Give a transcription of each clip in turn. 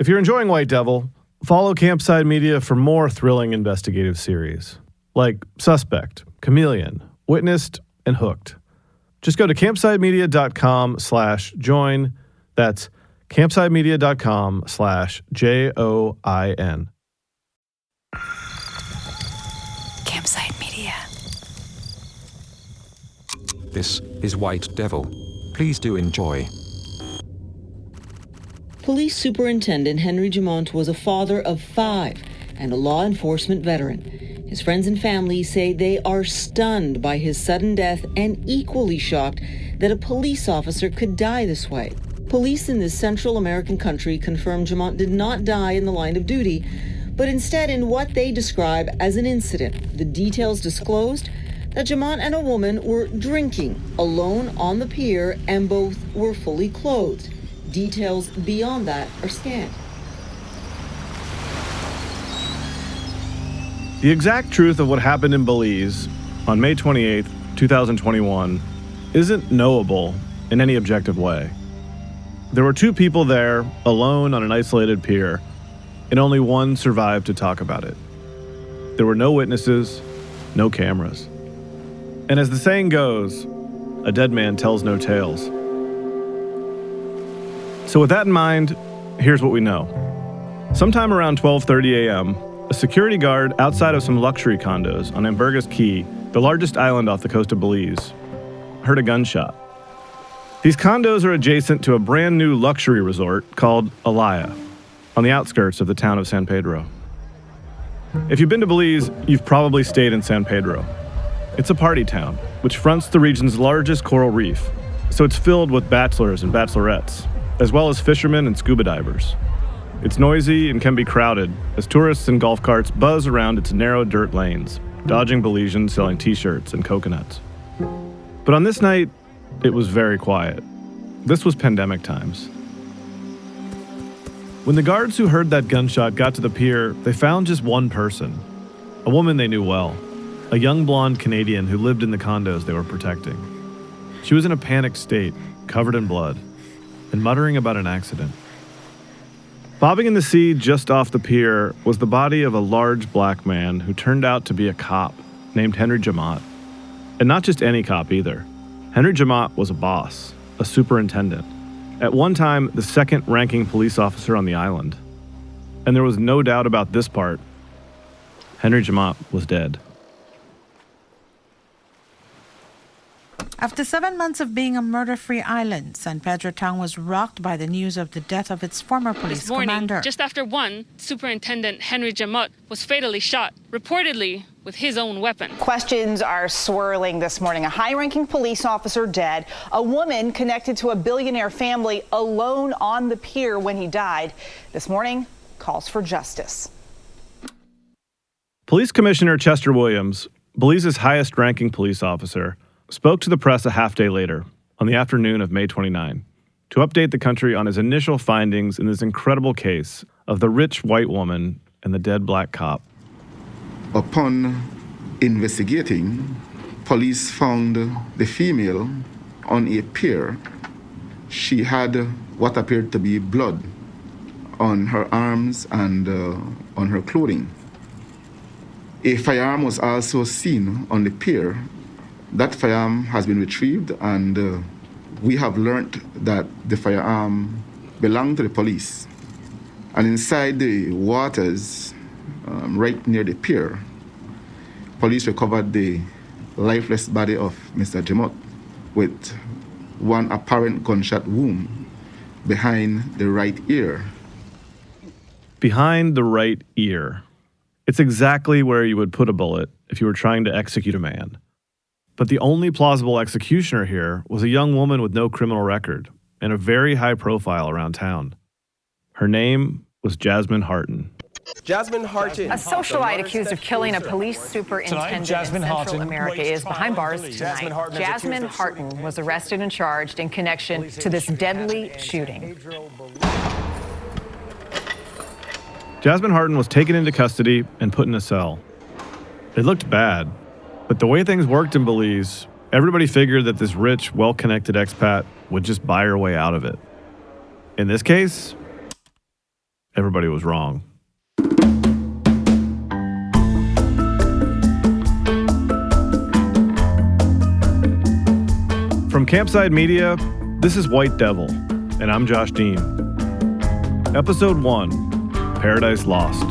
If you're enjoying White Devil, follow Campside Media for more thrilling investigative series like Suspect, Chameleon, Witnessed, and Hooked. Just go to campsidemedia.com/join. That's campsidemedia.com/JOIN. Campside Media. This is White Devil. Please do enjoy. Police Superintendent Henry Jamont was a father of 5 and a law enforcement veteran. His friends and family say they are stunned by his sudden death and equally shocked that a police officer could die this way. Police in this Central American country confirm Jamont did not die in the line of duty, but instead in what they describe as an incident. The details disclosed that Jamont and a woman were drinking alone on the pier and both were fully clothed. Details beyond that are scant. The exact truth of what happened in Belize on May 28, 2021 isn't knowable in any objective way. There were 2 people there, alone on an isolated pier, and only one survived to talk about it. There were no witnesses, no cameras. And as the saying goes, a dead man tells no tales. So with that in mind, here's what we know. Sometime around 12:30 a.m., a security guard outside of some luxury condos on Ambergris Key, the largest island off the coast of Belize, heard a gunshot. These condos are adjacent to a brand new luxury resort called Alaya, on the outskirts of the town of San Pedro. If you've been to Belize, you've probably stayed in San Pedro. It's a party town, which fronts the region's largest coral reef, so it's filled with bachelors and bachelorettes, as well as fishermen and scuba divers. It's noisy and can be crowded as tourists and golf carts buzz around its narrow dirt lanes, dodging Belizeans selling t-shirts and coconuts. But on this night, it was very quiet. This was pandemic times. When the guards who heard that gunshot got to the pier, they found just one person, a woman they knew well, a young blonde Canadian who lived in the condos they were protecting. She was in a panicked state, covered in blood, and muttering about an accident. Bobbing in the sea just off the pier was the body of a large black man who turned out to be a cop named Henry Jamont. And not just any cop either. Henry Jamont was a boss, a superintendent. At one time, the second-ranking police officer on the island. And there was no doubt about this part. Henry Jamont was dead. After 7 months of being a murder-free island, San Pedro town was rocked by the news of the death of its former police commander. Just after 1, Superintendent Henry Jamont was fatally shot, reportedly with his own weapon. Questions are swirling this morning. A high-ranking police officer dead, a woman connected to a billionaire family alone on the pier when he died. This morning, calls for justice. Police Commissioner Chester Williams, Belize's highest-ranking police officer, spoke to the press a half-day later, on the afternoon of May 29, to update the country on his initial findings in this incredible case of the rich white woman and the dead black cop. Upon investigating, police found the female on a pier. She had what appeared to be blood on her arms and on her clothing. A firearm was also seen on the pier. That firearm has been retrieved, and we have learned that the firearm belonged to the police. And inside the waters, right near the pier, police recovered the lifeless body of Mr. Jamont with one apparent gunshot wound behind the right ear. Behind the right ear. It's exactly where you would put a bullet if you were trying to execute a man. But the only plausible executioner here was a young woman with no criminal record and a very high profile around town. Her name was Jasmine Harton. Jasmine Harton. A socialite accused of killing a police superintendent in Central America is behind bars tonight. Jasmine Harton was arrested and charged in connection to this deadly shooting. Jasmine Harton was taken into custody and put in a cell. It looked bad, but the way things worked in Belize, everybody figured that this rich, well-connected expat would just buy her way out of it. In this case, everybody was wrong. From Campside Media, this is White Devil, and I'm Josh Dean. Episode 1, Paradise Lost.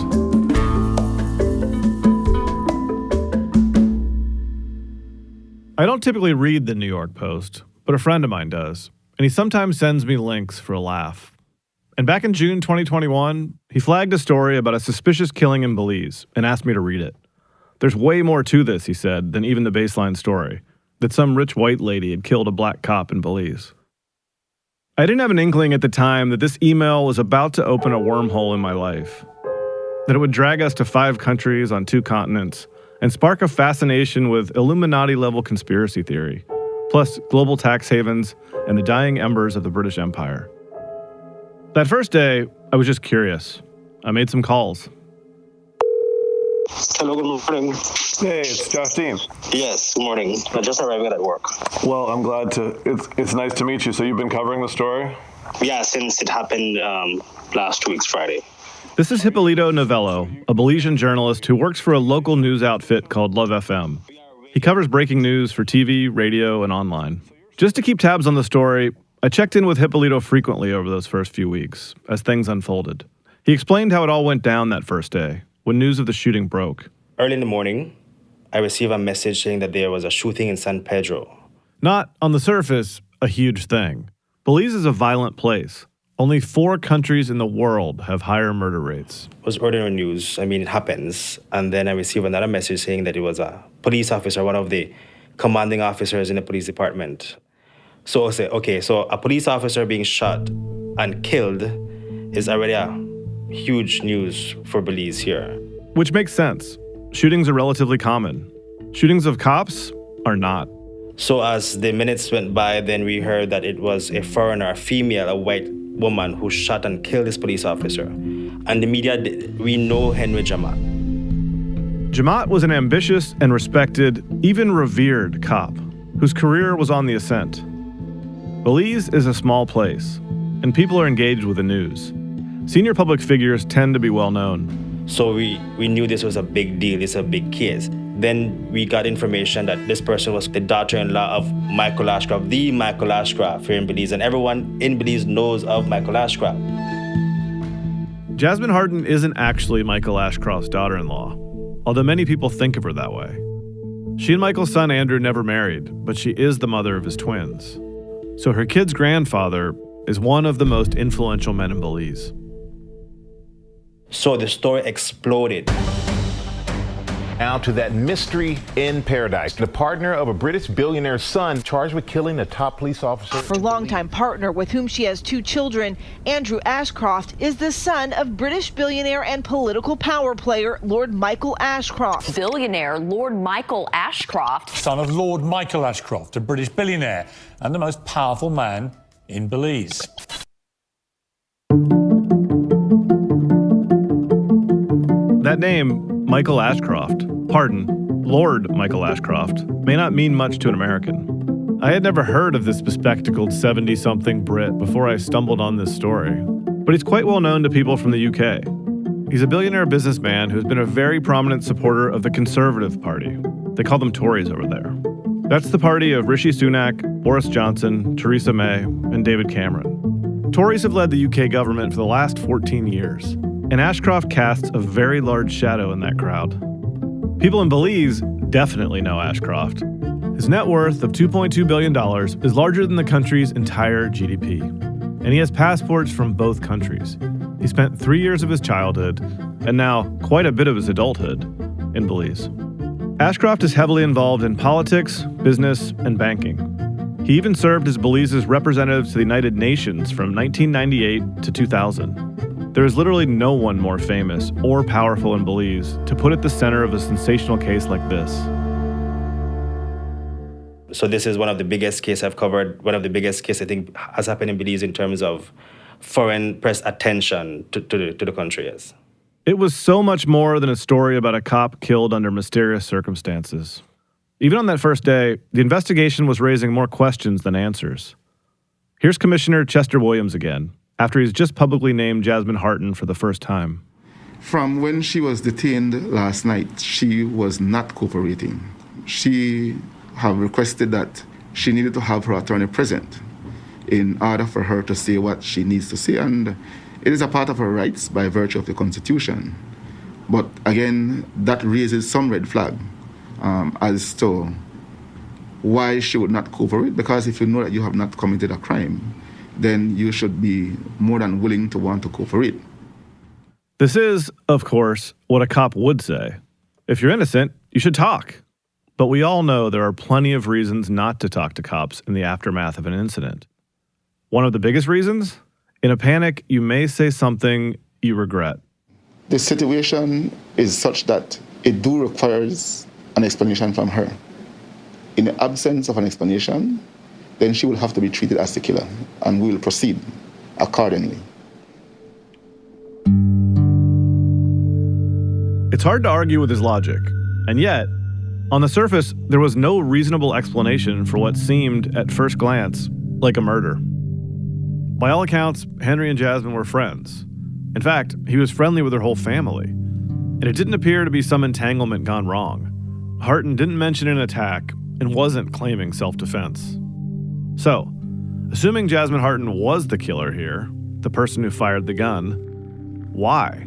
I don't typically read the New York Post, but a friend of mine does, and he sometimes sends me links for a laugh. And back in June 2021, he flagged a story about a suspicious killing in Belize and asked me to read it. There's way more to this, he said, than even the baseline story, that some rich white lady had killed a black cop in Belize. I didn't have an inkling at the time that this email was about to open a wormhole in my life, that it would drag us to 5 countries on 2 continents and spark a fascination with Illuminati-level conspiracy theory, plus global tax havens and the dying embers of the British Empire. That first day, I was just curious. I made some calls. Hello, good morning. Hey, it's Josh Dean. Yes, good morning. I'm just arriving at work. Well, I'm glad to. It's nice to meet you. So you've been covering the story? Yeah, since it happened last week's Friday. This is Hippolito Novello, a Belizean journalist who works for a local news outfit called Love FM. He covers breaking news for TV, radio, and online. Just to keep tabs on the story, I checked in with Hippolito frequently over those first few weeks, as things unfolded. He explained how it all went down that first day, when news of the shooting broke. Early in the morning, I received a message saying that there was a shooting in San Pedro. Not, on the surface, a huge thing. Belize is a violent place. Only 4 countries in the world have higher murder rates. It was ordinary news. I mean, it happens. And then I received another message saying that it was a police officer, one of the commanding officers in the police department. So I said, okay, so a police officer being shot and killed is already a huge news for Belize here. Which makes sense. Shootings are relatively common. Shootings of cops are not. So as the minutes went by, then we heard that it was a foreigner, a female, a white woman who shot and killed this police officer. And the media, we know Henry Jamat. Jamat was an ambitious and respected, even revered cop, whose career was on the ascent. Belize is a small place, and people are engaged with the news. Senior public figures tend to be well known. So we knew this was a big deal, it's a big case. Then we got information that this person was the daughter-in-law of Michael Ashcroft, the Michael Ashcroft here in Belize, and everyone in Belize knows of Michael Ashcroft. Jasmine Harden isn't actually Michael Ashcroft's daughter-in-law, although many people think of her that way. She and Michael's son Andrew never married, but she is the mother of his twins. So her kid's grandfather is one of the most influential men in Belize. So the story exploded. Now to that mystery in Paradise. The partner of a British billionaire's son charged with killing a top police officer. Her longtime partner, with whom she has 2 children, Andrew Ashcroft, is the son of British billionaire and political power player Lord Michael Ashcroft. Billionaire Lord Michael Ashcroft, son of Lord Michael Ashcroft, a British billionaire and the most powerful man in Belize. That name, Michael Ashcroft, Lord Michael Ashcroft, may not mean much to an American. I had never heard of this bespectacled 70-something Brit before I stumbled on this story, but he's quite well known to people from the UK. He's a billionaire businessman who's been a very prominent supporter of the Conservative Party. They call them Tories over there. That's the party of Rishi Sunak, Boris Johnson, Theresa May, and David Cameron. Tories have led the UK government for the last 14 years, and Ashcroft casts a very large shadow in that crowd. People in Belize definitely know Ashcroft. His net worth of $2.2 billion is larger than the country's entire GDP, and he has passports from both countries. He spent 3 years of his childhood, and now quite a bit of his adulthood, in Belize. Ashcroft is heavily involved in politics, business, and banking. He even served as Belize's representative to the United Nations from 1998 to 2000. There is literally no one more famous or powerful in Belize to put at the center of a sensational case like this. So this is one of the biggest cases I've covered, one of the biggest cases I think has happened in Belize in terms of foreign press attention to the country. Yes. It was so much more than a story about a cop killed under mysterious circumstances. Even on that first day, the investigation was raising more questions than answers. Here's Commissioner Chester Williams again, after he's just publicly named Jasmine Harton for the first time. From when she was detained last night, she was not cooperating. She have requested that she needed to have her attorney present in order for her to say what she needs to say, and it is a part of her rights by virtue of the Constitution. But again, that raises some red flag as to why she would not cooperate, because if you know that you have not committed a crime, then you should be more than willing to want to cooperate. This is, of course, what a cop would say. If you're innocent, you should talk. But we all know there are plenty of reasons not to talk to cops in the aftermath of an incident. One of the biggest reasons? In a panic, you may say something you regret. The situation is such that it requires an explanation from her. In the absence of an explanation, then she will have to be treated as the killer, and we will proceed accordingly. It's hard to argue with his logic, and yet, on the surface, there was no reasonable explanation for what seemed, at first glance, like a murder. By all accounts, Henry and Jasmine were friends. In fact, he was friendly with her whole family, and it didn't appear to be some entanglement gone wrong. Harton didn't mention an attack and wasn't claiming self-defense. So, assuming Jasmine Harton was the killer here, the person who fired the gun, why?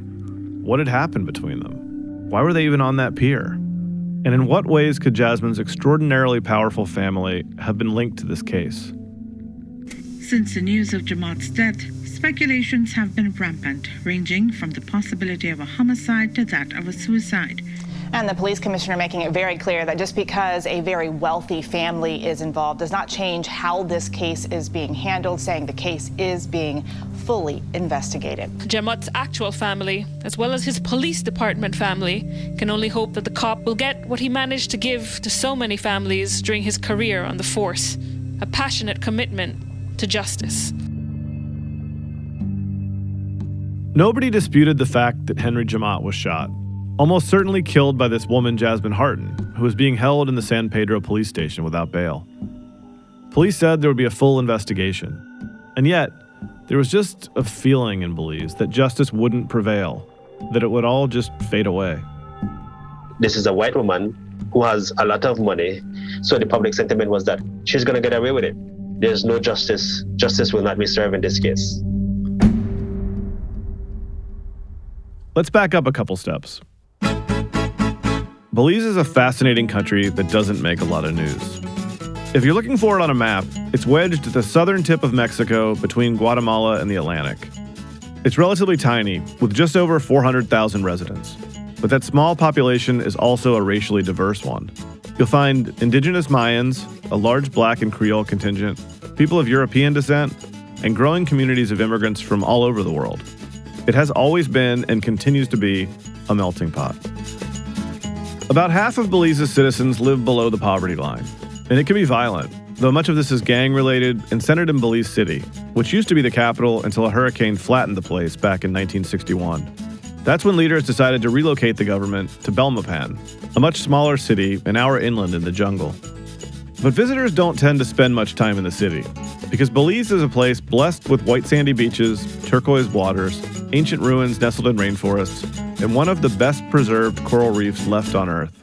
What had happened between them? Why were they even on that pier? And in what ways could Jasmine's extraordinarily powerful family have been linked to this case? Since the news of Jamaat's death, speculations have been rampant, ranging from the possibility of a homicide to that of a suicide. And the police commissioner making it very clear that just because a very wealthy family is involved does not change how this case is being handled, saying the case is being fully investigated. Jamaat's actual family, as well as his police department family, can only hope that the cop will get what he managed to give to so many families during his career on the force, a passionate commitment to justice. Nobody disputed the fact that Henry Jamaat was shot, almost certainly killed by this woman, Jasmine Harton, who was being held in the San Pedro police station without bail. Police said there would be a full investigation. And yet, there was just a feeling in Belize that justice wouldn't prevail, that it would all just fade away. This is a white woman who has a lot of money, so the public sentiment was that she's going to get away with it. There's no justice. Justice will not be served in this case. Let's back up a couple steps. Belize is a fascinating country that doesn't make a lot of news. If you're looking for it on a map, it's wedged at the southern tip of Mexico between Guatemala and the Atlantic. It's relatively tiny, with just over 400,000 residents. But that small population is also a racially diverse one. You'll find indigenous Mayans, a large Black and Creole contingent, people of European descent, and growing communities of immigrants from all over the world. It has always been and continues to be a melting pot. About half of Belize's citizens live below the poverty line, and it can be violent, though much of this is gang-related and centered in Belize City, which used to be the capital until a hurricane flattened the place back in 1961. That's when leaders decided to relocate the government to Belmopan, a much smaller city an hour inland in the jungle. But visitors don't tend to spend much time in the city, because Belize is a place blessed with white sandy beaches, turquoise waters, ancient ruins nestled in rainforests, and one of the best preserved coral reefs left on Earth.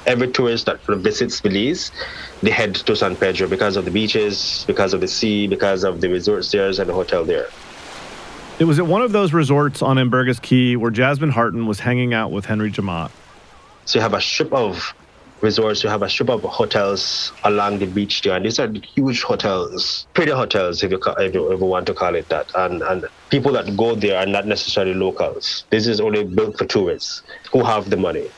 Every tourist that visits Belize, they head to San Pedro because of the beaches, because of the sea, because of the resorts there and the hotel there. It was at one of those resorts on Ambergris Key where Jasmine Harton was hanging out with Henry Jamaat. So you have a strip of resorts, you have a strip of hotels along the beach there, and these are huge hotels, pretty hotels if you want to call it that, and people that go there are not necessarily locals. This is only built for tourists who have the money.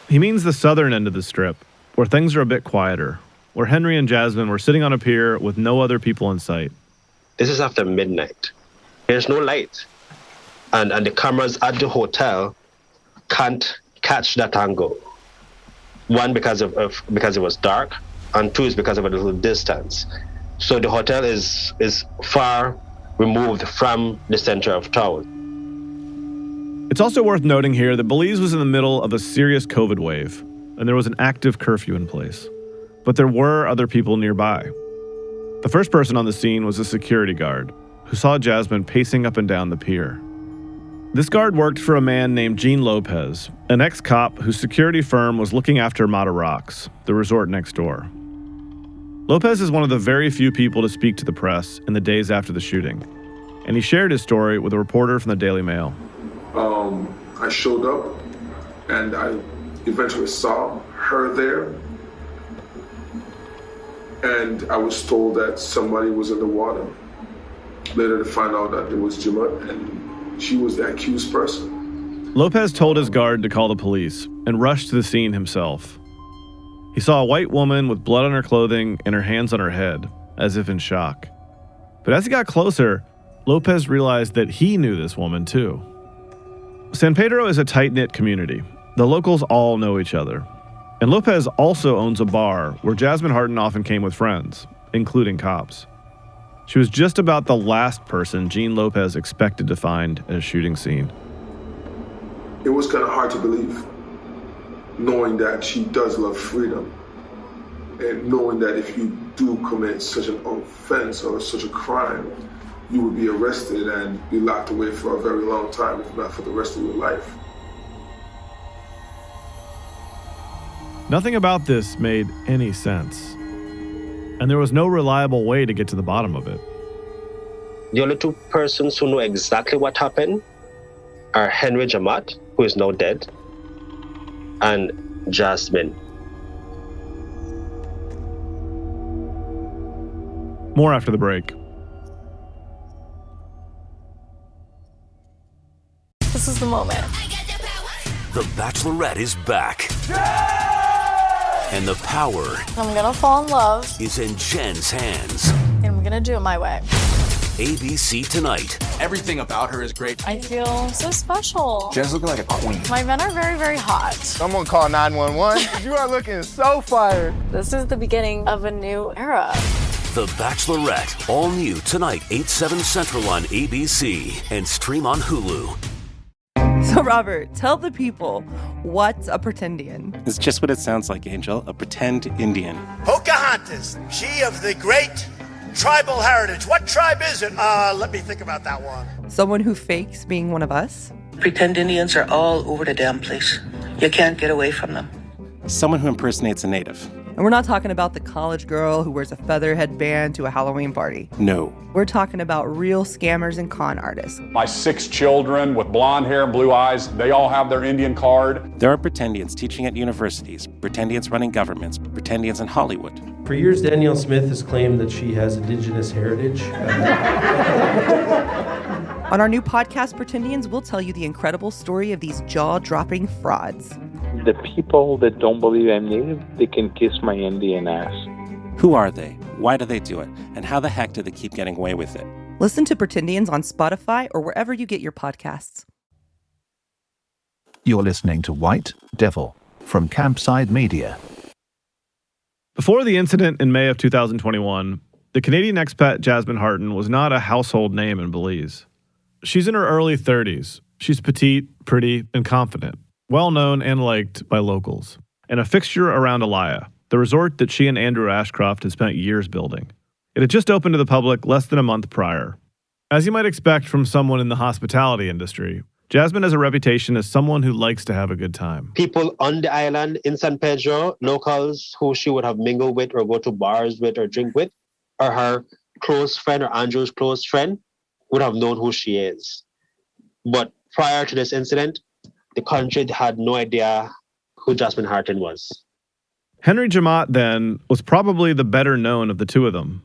He means the southern end of the strip, where things are a bit quieter, where Henry and Jasmine were sitting on a pier with no other people in sight. This is after midnight. There's no light, and the cameras at the hotel can't catch that angle. One, because it was dark, and two is because of a little distance. So the hotel is far removed from the center of town. It's also worth noting here that Belize was in the middle of a serious COVID wave, and there was an active curfew in place. But there were other people nearby. The first person on the scene was a security guard who saw Jasmine pacing up and down the pier. This guard worked for a man named Gene Lopez, an ex-cop whose security firm was looking after Mata Rocks, the resort next door. Lopez is one of the very few people to speak to the press in the days after the shooting, and he shared his story with a reporter from the Daily Mail. I showed up, and I eventually saw her there, and I was told that somebody was in the water. Later to find out that it was Jamat, and she was the accused person. Lopez told his guard to call the police and rushed to the scene himself. He saw a white woman with blood on her clothing and her hands on her head, as if in shock. But as he got closer, Lopez realized that he knew this woman too. San Pedro is a tight-knit community. The locals all know each other. And Lopez also owns a bar where Jasmine Harten often came with friends, including cops. She was just about the last person Gene Lopez expected to find at a shooting scene. It was kind of hard to believe, knowing that she does love freedom, and knowing that if you do commit such an offense or such a crime, you would be arrested and be locked away for a very long time, if not for the rest of your life. Nothing about this made any sense, and there was no reliable way to get to the bottom of it. The only two persons who know exactly what happened are Henry Jamat, who is now dead, and Jasmine. More after the break. This is the moment. The Bachelorette is back. And the power I'm gonna fall in love. is in Jen's hands. And I'm gonna do it my way. ABC tonight. Everything about her is great. I feel so special. Jen's looking like a queen. My men are very, very hot. Someone call 911. You are looking so fire. This is the beginning of a new era. The Bachelorette. All new tonight, 8/7 Central on ABC and stream on Hulu. So, Robert, tell the people, what's a pretendian? It's just what it sounds like, Angel, a pretend Indian. Pocahontas, she of the great tribal heritage. What tribe is it? Let me think about that one. Someone who fakes being one of us? Pretend Indians are all over the damn place. You can't get away from them. Someone who impersonates a native. And we're not talking about the college girl who wears a feather headband to a Halloween party. No. We're talking about real scammers and con artists. My 6 children with blonde hair and blue eyes, they all have their Indian card. There are pretendians teaching at universities, pretendians running governments, pretendians in Hollywood. For years, Danielle Smith has claimed that she has indigenous heritage. On our new podcast, Pretendians, we'll tell you the incredible story of these jaw-dropping frauds. The people that don't believe I'm native, they can kiss my Indian ass. Who are they? Why do they do it? And how the heck do they keep getting away with it? Listen to Pretendians on Spotify or wherever you get your podcasts. You're listening to White Devil from Campside Media. Before the incident in May of 2021, the Canadian expat Jasmine Harten was not a household name in Belize. She's in her early 30s. She's petite, pretty, and confident, well-known and liked by locals, and a fixture around Alaya, the resort that she and Andrew Ashcroft had spent years building. It had just opened to the public less than a month prior. As you might expect from someone in the hospitality industry, Jasmine has a reputation as someone who likes to have a good time. People on the island in San Pedro, locals who she would have mingled with or go to bars with or drink with, or her close friend or Andrew's close friend, would have known who she is. But prior to this incident, the country had no idea who Jasmine Harten was. Henry Jamat, then, was probably the better known of the two of them.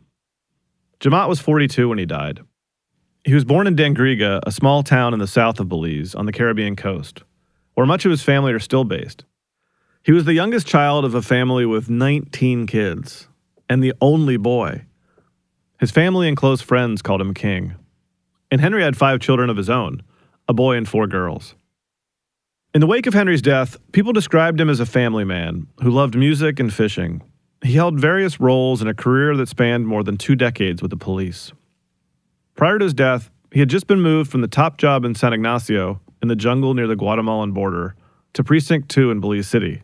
Jamat was 42 when he died. He was born in Dangriga, a small town in the south of Belize on the Caribbean coast, where much of his family are still based. He was the youngest child of a family with 19 kids, and the only boy. His family and close friends called him King. And Henry had 5 children of his own, a boy and 4 girls. In the wake of Henry's death, people described him as a family man who loved music and fishing. He held various roles in a career that spanned more than 2 decades with the police. Prior to his death, he had just been moved from the top job in San Ignacio, in the jungle near the Guatemalan border, to Precinct 2 in Belize City,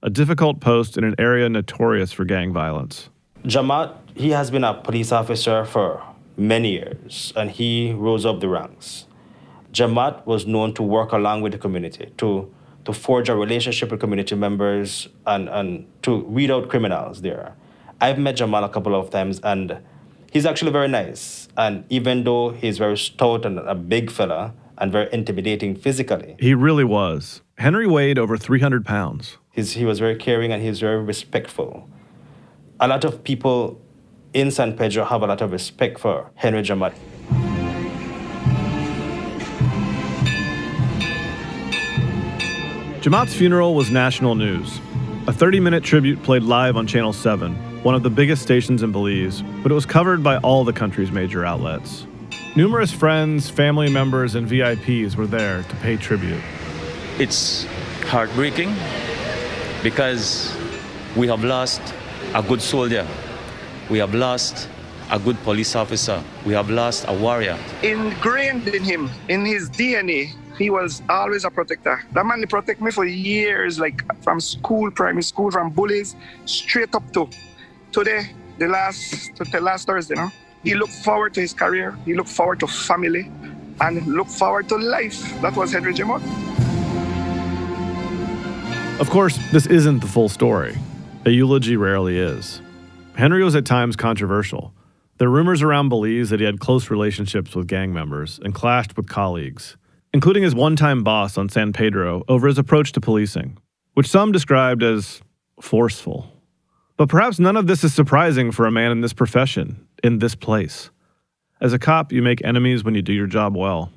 a difficult post in an area notorious for gang violence. Jamat He has been a police officer for many years, and he rose up the ranks. Jamaat was known to work along with the community, to forge a relationship with community members and to weed out criminals there. I've met Jamal a couple of times, and he's actually very nice. And even though he's very stout and a big fella and very intimidating physically. He really was. Henry weighed over 300 pounds. He was very caring and he's very respectful. A lot of people in San Pedro have a lot of respect for Henry Jamaat. Jamaat's funeral was national news. A 30-minute tribute played live on Channel 7, one of the biggest stations in Belize, but it was covered by all the country's major outlets. Numerous friends, family members, and VIPs were there to pay tribute. It's heartbreaking because we have lost a good soldier. We have lost a good police officer. We have lost a warrior. Ingrained in him, in his DNA, he was always a protector. That man protected me for years, like from school, primary school, from Belize, straight up to today, the last Thursday, you know. He looked forward to his career, he looked forward to family, and looked forward to life. That was Henry Jamaat. Of course, this isn't the full story. A eulogy rarely is. Henry was at times controversial. There are rumors around Belize that he had close relationships with gang members and clashed with colleagues, including his one-time boss on San Pedro over his approach to policing, which some described as forceful. But perhaps none of this is surprising for a man in this profession, in this place. As a cop, you make enemies when you do your job well.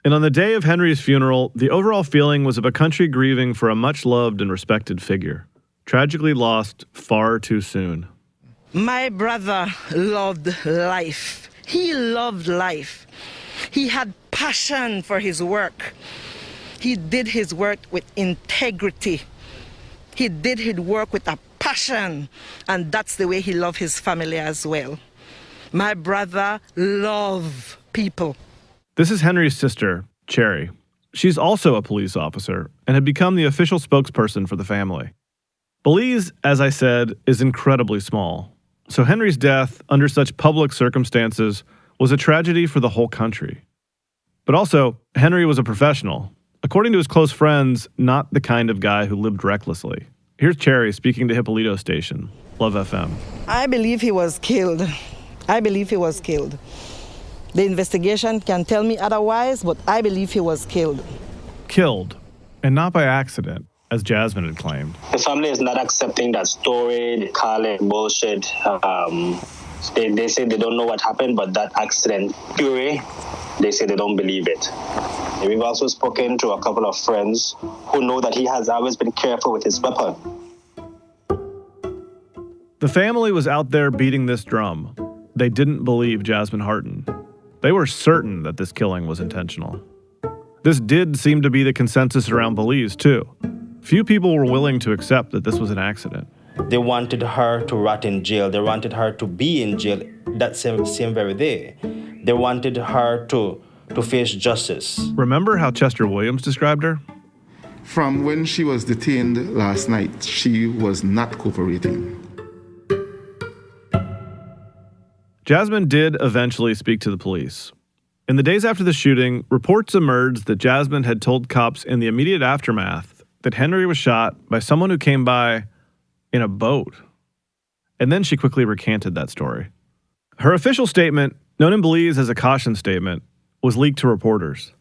And on the day of Henry's funeral, the overall feeling was of a country grieving for a much-loved and respected figure, tragically lost far too soon. My brother loved life. He loved life. He had passion for his work. He did his work with integrity. He did his work with a passion, and that's the way he loved his family as well. My brother loved people. This is Henry's sister, Cherry. She's also a police officer and had become the official spokesperson for the family. Belize, as I said, is incredibly small. So Henry's death, under such public circumstances, was a tragedy for the whole country. But also, Henry was a professional. According to his close friends, not the kind of guy who lived recklessly. Here's Cherry speaking to Hippolito Station, Love FM. I believe he was killed. I believe he was killed. The investigation can tell me otherwise, but I believe he was killed. Killed, and not by accident, as Jasmine had claimed. The family is not accepting that story. They call it bullshit. They say they don't know what happened, but that accident theory, they say they don't believe it. And we've also spoken to a couple of friends who know that he has always been careful with his weapon. The family was out there beating this drum. They didn't believe Jasmine Harton. They were certain that this killing was intentional. This did seem to be the consensus around Belize, too. Few people were willing to accept that this was an accident. They wanted her to rot in jail. They wanted her to be in jail that same very day. They wanted her to face justice. Remember how Chester Williams described her? From when she was detained last night, she was not cooperating. Jasmine did eventually speak to the police. In the days after the shooting, reports emerged that Jasmine had told cops in the immediate aftermath that Henry was shot by someone who came by in a boat. And then she quickly recanted that story. Her official statement, known in Belize as a caution statement, was leaked to reporters.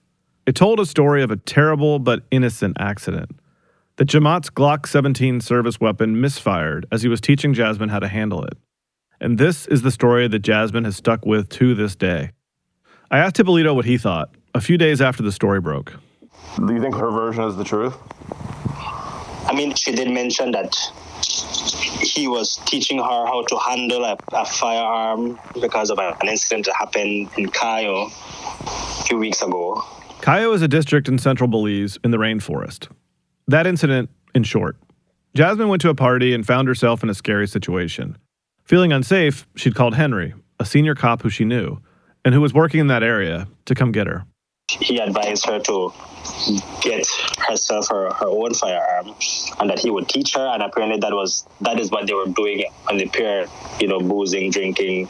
It told a story of a terrible but innocent accident. That Jamaat's Glock 17 service weapon misfired as he was teaching Jasmine how to handle it. And this is the story that Jasmine has stuck with to this day. I asked Hippolito what he thought a few days after the story broke. Do you think her version is the truth? I mean, she did mention that he was teaching her how to handle a firearm because of an incident that happened in Cayo a few weeks ago. Cayo is a district in central Belize in the rainforest. That incident, in short. Jasmine went to a party and found herself in a scary situation. Feeling unsafe, she'd called Henry, a senior cop who she knew, and who was working in that area, to come get her. He advised her to get herself her own firearm, and that he would teach her. And apparently that is what they were doing on the pier, boozing, drinking,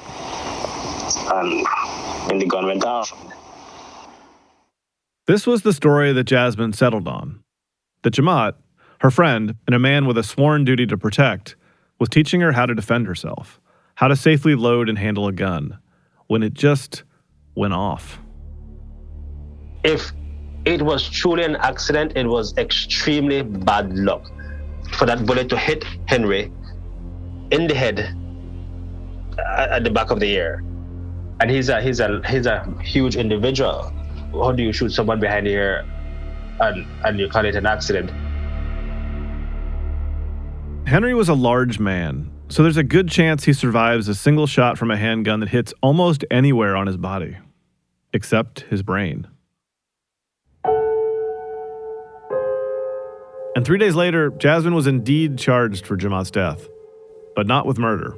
and when the gun went off. This was the story that Jasmine settled on. That Jamaat, her friend, and a man with a sworn duty to protect, was teaching her how to defend herself, how to safely load and handle a gun, when it just went off. If it was truly an accident, it was extremely bad luck for that bullet to hit Henry in the head at the back of the ear. And he's a huge individual. How do you shoot someone behind the ear and you call it an accident? Henry was a large man, so there's a good chance he survives a single shot from a handgun that hits almost anywhere on his body, except his brain. And 3 days later, Jasmine was indeed charged for Jamaat's death, but not with murder.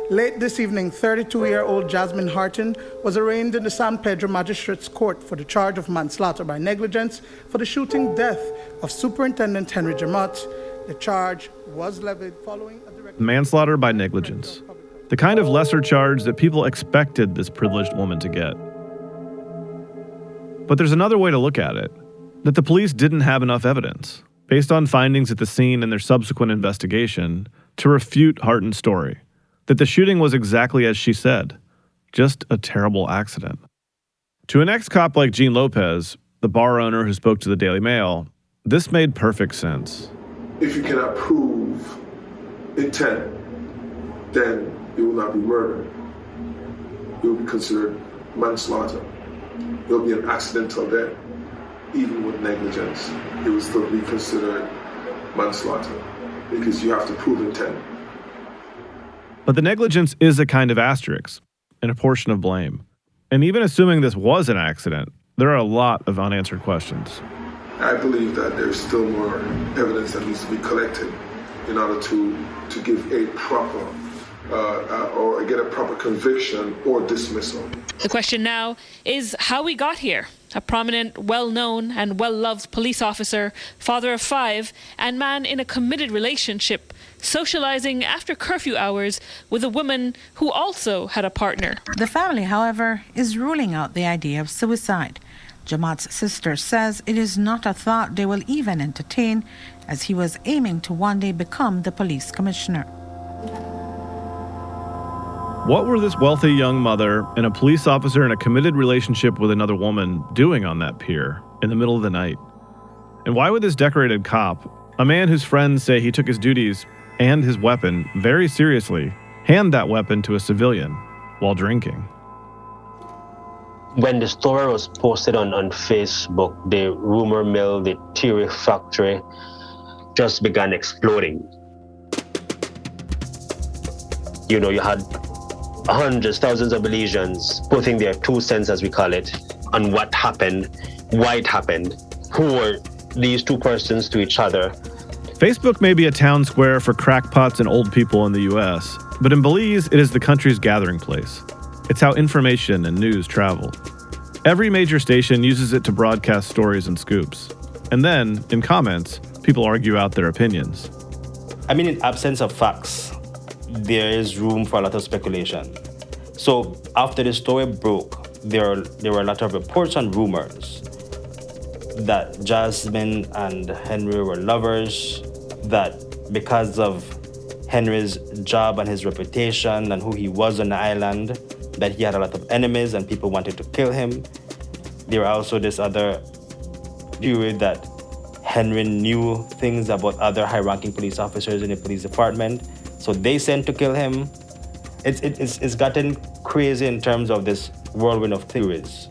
Late this evening, 32-year-old Jasmine Harton was arraigned in the San Pedro Magistrates Court for the charge of manslaughter by negligence for the shooting death of Superintendent Henry Jamaat. The charge was levied following a direct... Manslaughter by negligence. The kind of lesser charge that people expected this privileged woman to get. But there's another way to look at it. That the police didn't have enough evidence, based on findings at the scene and their subsequent investigation, to refute Harton's story. That the shooting was exactly as she said, just a terrible accident. To an ex-cop like Gene Lopez, the bar owner who spoke to the Daily Mail, this made perfect sense. If you cannot prove intent, then it will not be murder. It will be considered manslaughter. It will be an accidental death. Even with negligence, it will still be considered manslaughter because you have to prove intent. But the negligence is a kind of asterisk, and a portion of blame. And even assuming this was an accident, there are a lot of unanswered questions. I believe that there's still more evidence that needs to be collected in order to give a proper or get a proper conviction or dismissal. The question now is how we got here. A prominent, well-known and well-loved police officer, father of 5, and man in a committed relationship, socializing after curfew hours with a woman who also had a partner. The family, however, is ruling out the idea of suicide. Jamaat's sister says it is not a thought they will even entertain, as he was aiming to one day become the police commissioner. What were this wealthy young mother and a police officer in a committed relationship with another woman doing on that pier in the middle of the night? And why would this decorated cop, a man whose friends say he took his duties and his weapon very seriously, hand that weapon to a civilian while drinking? When the story was posted on Facebook, the rumor mill, the theory factory just began exploding. You had hundreds, thousands of Belizeans putting their 2 cents, as we call it, on what happened, why it happened, who were these two persons to each other. Facebook may be a town square for crackpots and old people in the US, but in Belize, it is the country's gathering place. It's how information and news travel. Every major station uses it to broadcast stories and scoops. And then, in comments, people argue out their opinions. I mean, in absence of facts, there is room for a lot of speculation. So after the story broke, there were a lot of reports and rumors that Jasmine and Henry were lovers, that because of Henry's job and his reputation and who he was on the island, that he had a lot of enemies and people wanted to kill him. There were also this other theory that Henry knew things about other high-ranking police officers in the police department, so they sent to kill him. It's gotten crazy in terms of this whirlwind of theories.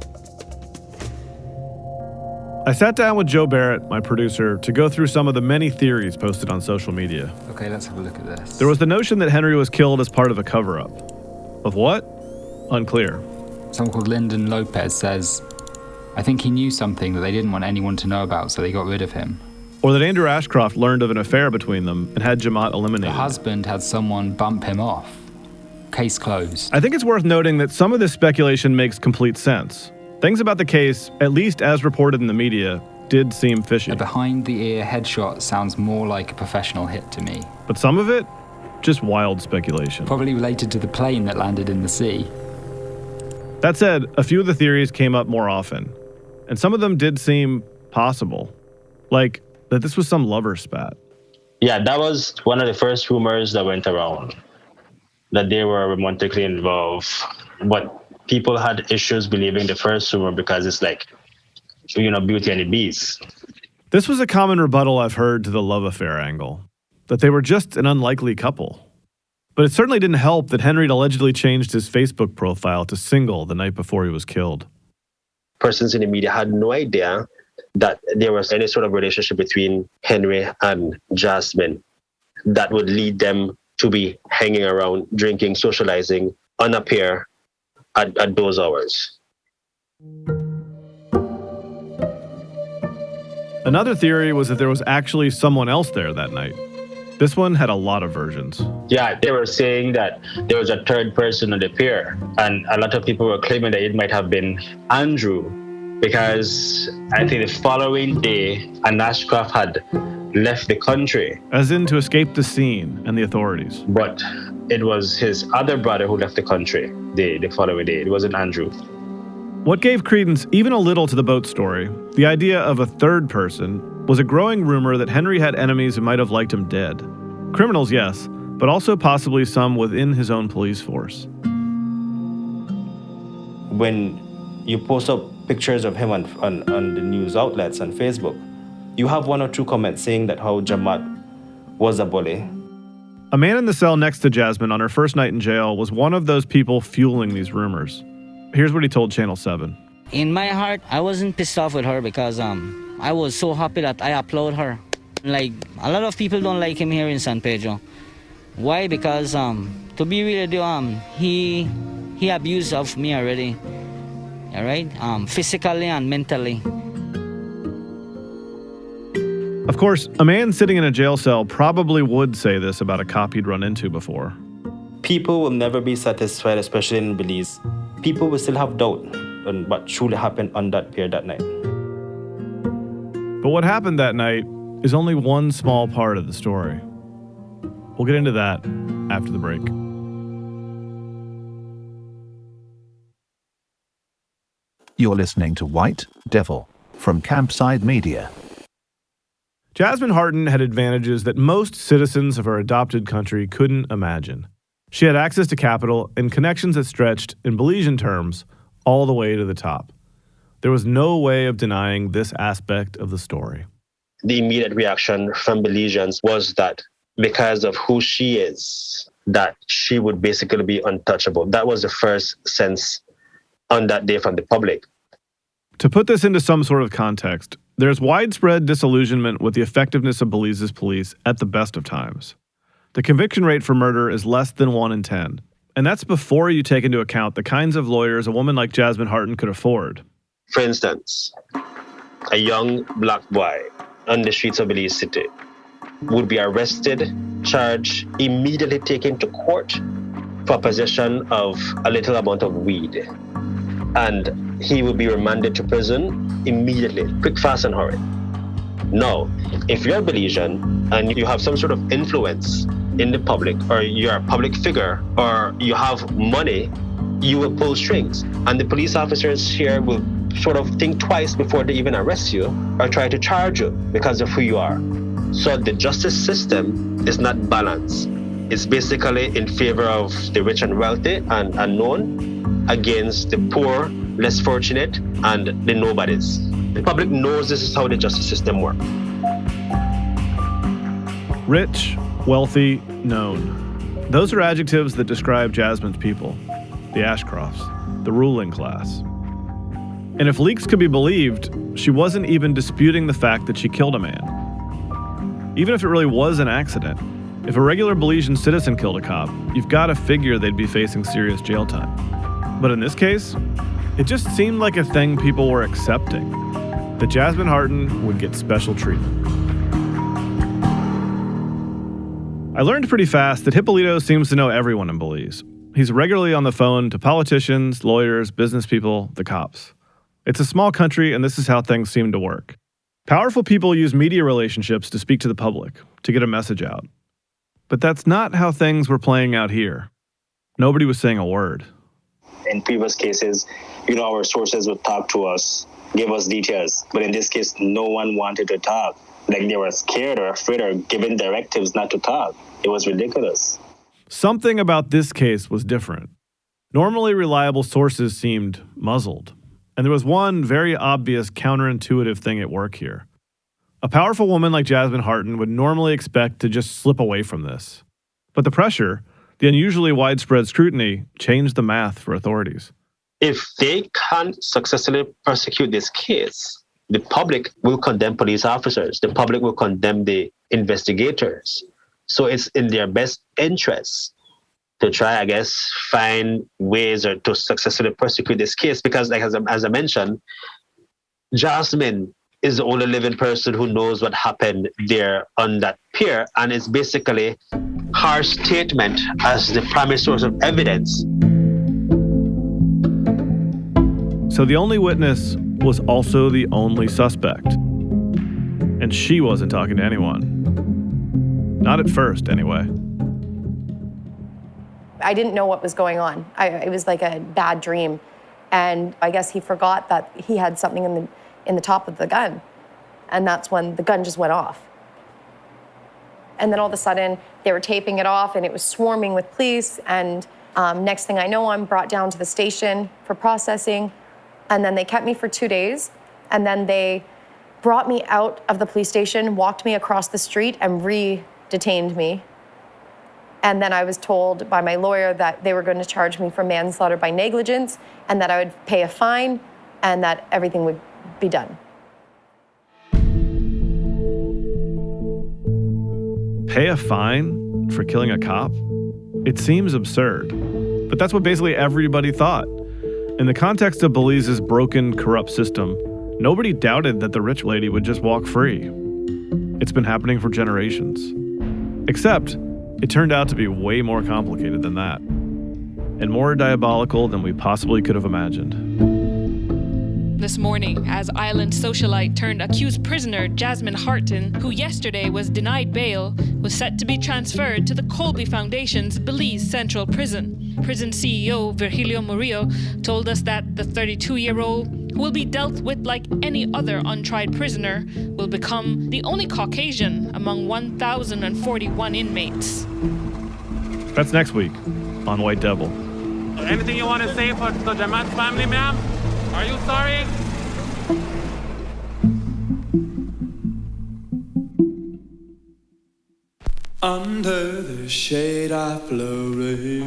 I sat down with Joe Barrett, my producer, to go through some of the many theories posted on social media. Okay, let's have a look at this. There was the notion that Henry was killed as part of a cover-up. Of what? Unclear. Someone called Lyndon Lopez says, I think he knew something that they didn't want anyone to know about, so they got rid of him. Or that Andrew Ashcroft learned of an affair between them and had Jamaat eliminated. The husband had someone bump him off. Case closed. I think it's worth noting that some of this speculation makes complete sense. Things about the case, at least as reported in the media, did seem fishy. A behind-the-ear headshot sounds more like a professional hit to me. But some of it, just wild speculation. Probably related to the plane that landed in the sea. That said, a few of the theories came up more often, and some of them did seem possible. Like that this was some lover spat. Yeah, that was one of the first rumors that went around, that they were romantically involved. But people had issues believing the first rumor because it's like, Beauty and the Beast. This was a common rebuttal I've heard to the love affair angle, that they were just an unlikely couple. But it certainly didn't help that Henry had allegedly changed his Facebook profile to single the night before he was killed. Persons in the media had no idea that there was any sort of relationship between Henry and Jasmine that would lead them to be hanging around, drinking, socializing on a pair at those hours. Another theory was that there was actually someone else there that night. This one had a lot of versions. Yeah, they were saying that there was a third person on the pier, and a lot of people were claiming that it might have been Andrew, because I think the following day, an Ashcroft had left the country. As in to escape the scene and the authorities. But it was his other brother who left the country the following day. It wasn't Andrew. What gave credence even a little to the boat story, the idea of a third person, was a growing rumor that Henry had enemies who might have liked him dead. Criminals, yes, but also possibly some within his own police force. When you post up pictures of him on the news outlets on Facebook, you have one or two comments saying that how Jamaat was a bully. A man in the cell next to Jasmine on her first night in jail was one of those people fueling these rumors. Here's what he told Channel 7. In my heart, I wasn't pissed off with her because I was so happy that I applaud her. Like, a lot of people don't like him here in San Pedro. Why? Because, to be real with you, he abused of me already. All right? Physically and mentally. Of course, a man sitting in a jail cell probably would say this about a cop he'd run into before. People will never be satisfied, especially in Belize. People will still have doubt on what truly happened on that pier that night. But what happened that night is only one small part of the story. We'll get into that after the break. You're listening to White Devil from Campside Media. Jasmine Harton had advantages that most citizens of her adopted country couldn't imagine. She had access to capital and connections that stretched, in Belizean terms, all the way to the top. There was no way of denying this aspect of the story. The immediate reaction from Belizeans was that because of who she is, that she would basically be untouchable. That was the first sense on that day from the public. To put this into some sort of context, there's widespread disillusionment with the effectiveness of Belize's police at the best of times. The conviction rate for murder is less than 1 in 10. And that's before you take into account the kinds of lawyers a woman like Jasmine Harton could afford. For instance, a young black boy on the streets of Belize City would be arrested, charged, immediately taken to court for possession of a little amount of weed. And he would be remanded to prison immediately, quick, fast, and hurry. Now, if you're a Belizean and you have some sort of influence in the public, or you're a public figure, or you have money, you will pull strings. And the police officers here will sort of think twice before they even arrest you or try to charge you because of who you are. So the justice system is not balanced. It's basically in favor of the rich and wealthy and unknown against the poor, less fortunate, and the nobodies. The public knows this is how the justice system works. Rich, wealthy, known. Those are adjectives that describe Jasmine's people, the Ashcrofts, the ruling class. And if leaks could be believed, she wasn't even disputing the fact that she killed a man. Even if it really was an accident, if a regular Belizean citizen killed a cop, you've got to figure they'd be facing serious jail time. But in this case, it just seemed like a thing people were accepting, that Jasmine Harton would get special treatment. I learned pretty fast that Hippolito seems to know everyone in Belize. He's regularly on the phone to politicians, lawyers, business people, the cops. It's a small country, and this is how things seem to work. Powerful people use media relationships to speak to the public, to get a message out. But that's not how things were playing out here. Nobody was saying a word. In previous cases, our sources would talk to us, give us details. But in this case, no one wanted to talk. Like they were scared or afraid or given directives not to talk. It was ridiculous. Something about this case was different. Normally reliable sources seemed muzzled. And there was one very obvious counterintuitive thing at work here. A powerful woman like Jasmine Harton would normally expect to just slip away from this. But the pressure, the unusually widespread scrutiny, changed the math for authorities. If they can't successfully prosecute this case, the public will condemn police officers. The public will condemn the investigators. So it's in their best interest to try, find ways or to successfully prosecute this case. Because, as I mentioned, Jasmine is the only living person who knows what happened there on that pier. And it's basically her statement as the primary source of evidence. So the only witness was also the only suspect. And she wasn't talking to anyone. Not at first, anyway. I didn't know what was going on. It was like a bad dream. And I guess he forgot that he had something in the top of the gun. And that's when the gun just went off. And then all of a sudden, they were taping it off, and it was swarming with police. And next thing I know, I'm brought down to the station for processing. And then they kept me for 2 days. And then they brought me out of the police station, walked me across the street, and detained me. And then I was told by my lawyer that they were going to charge me for manslaughter by negligence, and that I would pay a fine, and that everything would be done. Pay a fine for killing a cop? It seems absurd. But that's what basically everybody thought. In the context of Belize's broken, corrupt system, nobody doubted that the rich lady would just walk free. It's been happening for generations. Except, it turned out to be way more complicated than that, and more diabolical than we possibly could have imagined. This morning, as island socialite turned accused prisoner Jasmine Harton, who yesterday was denied bail, was set to be transferred to the Colby Foundation's Belize Central Prison. Prison CEO Virgilio Murillo told us that the 32-year-old, who will be dealt with like any other untried prisoner, will become the only Caucasian among 1,041 inmates. That's next week on White Devil. Anything you want to say for the Jamat's family, ma'am? Are you sorry? Under the shade I flourish,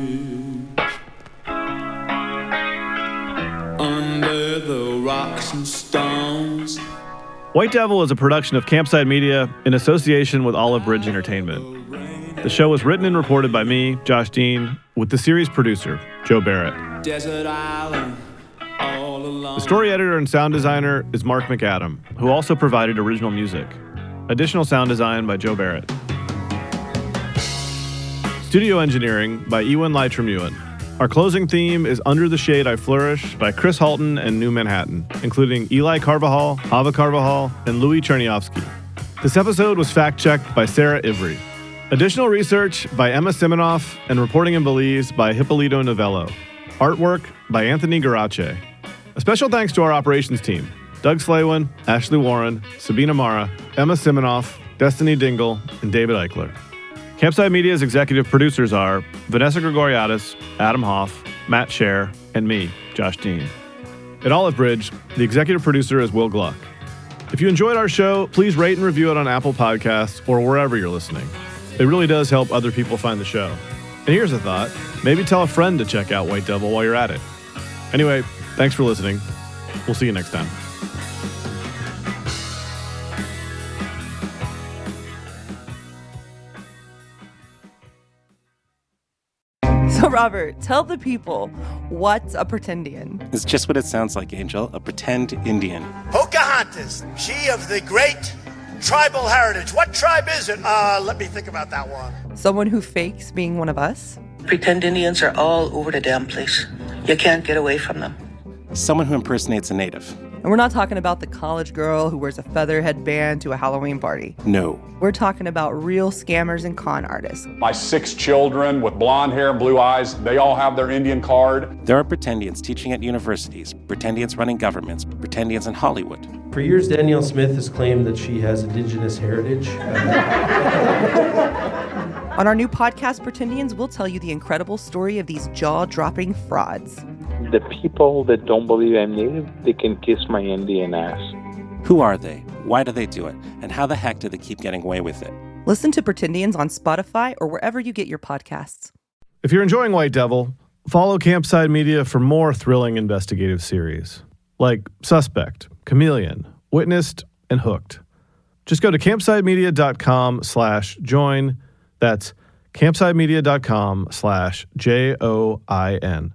under the rocks and stones. White Devil is a production of Campside Media in association with Olive Bridge Entertainment. The show was written and reported by me, Josh Dean, with the series producer, Joe Barrett. Desert island, all alone. The story editor and sound designer is Mark McAdam, who also provided original music. Additional sound design by Joe Barrett. Studio engineering by Ewan Leitrim-Ewan. Our closing theme is Under the Shade I Flourish by Chris Halton and New Manhattan, including Eli Carvajal, Ava Carvajal, and Louis Chernyavsky. This episode was fact-checked by Sarah Ivry. Additional research by Emma Siminoff and reporting in Belize by Hippolito Novello. Artwork by Anthony Garace. A special thanks to our operations team, Doug Slaywin, Ashley Warren, Sabina Mara, Emma Siminoff, Destiny Dingle, and David Eichler. Campside Media's executive producers are Vanessa Gregoriadis, Adam Hoff, Matt Scher, and me, Josh Dean. At Olive Bridge, the executive producer is Will Gluck. If you enjoyed our show, please rate and review it on Apple Podcasts or wherever you're listening. It really does help other people find the show. And here's a thought. Maybe tell a friend to check out White Devil while you're at it. Anyway, thanks for listening. We'll see you next time. So, Robert, tell the people, what's a pretendian? It's just what it sounds like, Angel, a pretend Indian. Pocahontas, she of the great tribal heritage. What tribe is it? Let me think about that one. Someone who fakes being one of us? Pretend Indians are all over the damn place. You can't get away from them. someone who impersonates a native. And we're not talking about the college girl who wears a feather headband to a Halloween party. No. We're talking about real scammers and con artists. My 6 children with blonde hair and blue eyes, they all have their Indian card. There are pretendians teaching at universities, pretendians running governments, pretendians in Hollywood. For years, Danielle Smith has claimed that she has indigenous heritage. On our new podcast, Pretendians, we'll tell you the incredible story of these jaw-dropping frauds. The people that don't believe I'm native, they can kiss my Indian ass. Who are they? Why do they do it? And how the heck do they keep getting away with it? Listen to Pretendians on Spotify or wherever you get your podcasts. If you're enjoying White Devil, follow Campside Media for more thrilling investigative series, like Suspect, Chameleon, Witnessed, and Hooked. Just go to campsidemedia.com/join. That's campsidemedia.com/JOIN.